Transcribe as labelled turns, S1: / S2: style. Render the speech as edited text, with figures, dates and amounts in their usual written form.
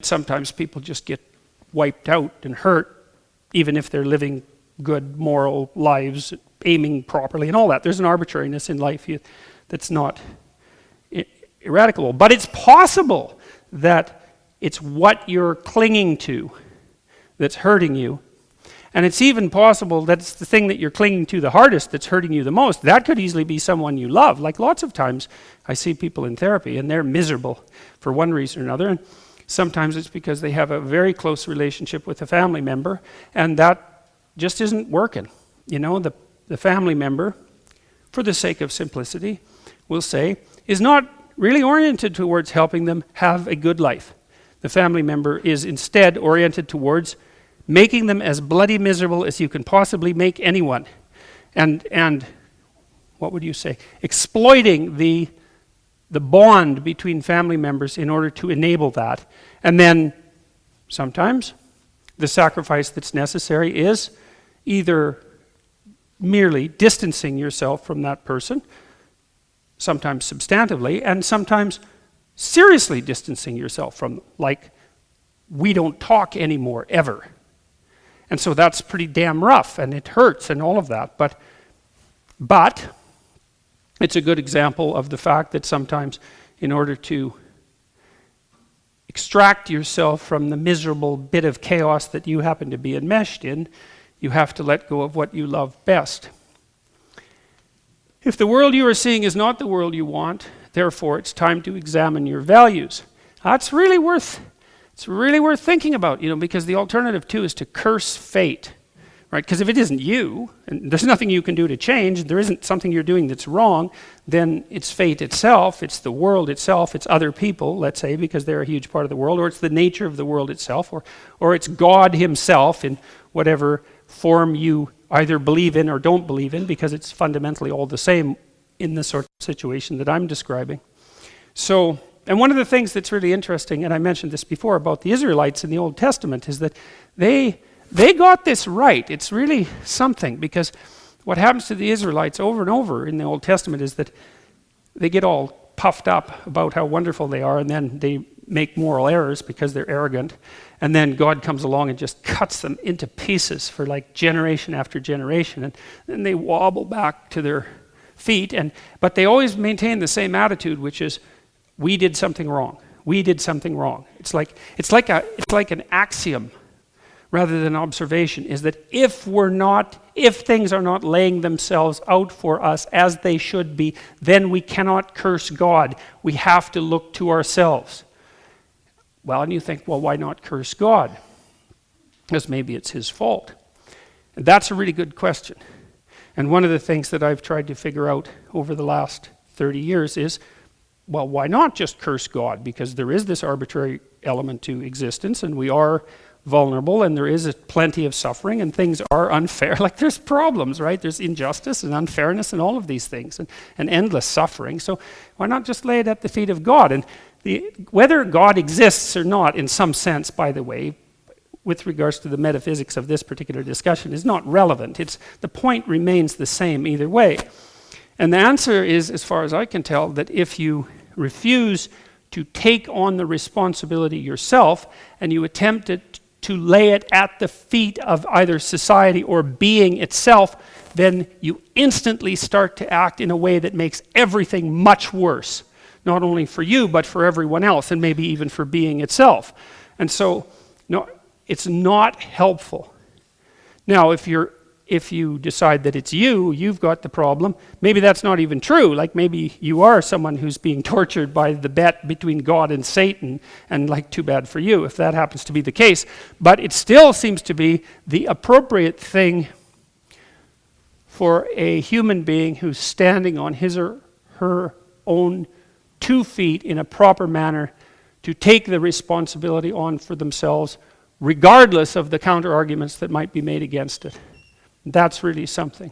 S1: sometimes people just get wiped out and hurt, even if they're living good moral lives, aiming properly and all that. There's an arbitrariness in life that's not eradicable. But it's possible that it's what you're clinging to that's hurting you. And it's even possible that it's the thing that you're clinging to the hardest that's hurting you the most. That could easily be someone you love. Like lots of times I see people in therapy and they're miserable for one reason or another. And sometimes it's because they have a very close relationship with a family member and that just isn't working. You know, the family member, for the sake of simplicity, we'll say, is not really oriented towards helping them have a good life. The family member is instead oriented towards making them as bloody miserable as you can possibly make anyone. And what would you say? Exploiting the bond between family members in order to enable that. And then sometimes the sacrifice that's necessary is either merely distancing yourself from that person, sometimes substantively, and sometimes seriously distancing yourself from them, like we don't talk anymore, ever. And so that's pretty damn rough, and it hurts and all of that. But it's a good example of the fact that sometimes in order to extract yourself from the miserable bit of chaos that you happen to be enmeshed in, you have to let go of what you love best. If the world you are seeing is not the world you want, therefore it's time to examine your values. It's really worth thinking about, because the alternative too is to curse fate, right? Because if it isn't you, and there's nothing you can do to change, there isn't something you're doing that's wrong, then it's fate itself, it's the world itself, it's other people, let's say, because they're a huge part of the world, or it's the nature of the world itself, or it's God himself in whatever form you either believe in or don't believe in, because it's fundamentally all the same in the sort of situation that I'm describing. So, and one of the things that's really interesting, and I mentioned this before about the Israelites in the Old Testament, is that they got this right. It's really something, because what happens to the Israelites over and over in the Old Testament is that they get all puffed up about how wonderful they are, and then they make moral errors because they're arrogant, and then God comes along and just cuts them into pieces for like generation after generation, and then they wobble back to their feet, but they always maintain the same attitude, which is, we did something wrong. We did something wrong. It's like an axiom rather than observation, is that if things are not laying themselves out for us as they should be, then we cannot curse God. We have to look to ourselves. Well, and you think, well, why not curse God? Because maybe it's his fault. And that's a really good question. And one of the things that I've tried to figure out over the last 30 years is, well, why not just curse God? Because there is this arbitrary element to existence, and we are vulnerable, and there is plenty of suffering, and things are unfair. Like there's problems, right? There's injustice and unfairness and all of these things, and endless suffering. So why not just lay it at the feet of God? And whether God exists or not, in some sense, by the way, with regards to the metaphysics of this particular discussion, is not relevant. The point remains the same either way. And the answer is, as far as I can tell, that if you refuse to take on the responsibility yourself and you attempt to lay it at the feet of either society or being itself, then you instantly start to act in a way that makes everything much worse, not only for you, but for everyone else, and maybe even for being itself. And so, no, it's not helpful. Now, if you decide that it's you've got the problem, maybe that's not even true. Like maybe you are someone who's being tortured by the bet between God and Satan, and like too bad for you if that happens to be the case. But it still seems to be the appropriate thing for a human being who's standing on his or her own 2 feet in a proper manner to take the responsibility on for themselves, regardless of the counter arguments that might be made against it. That's really something.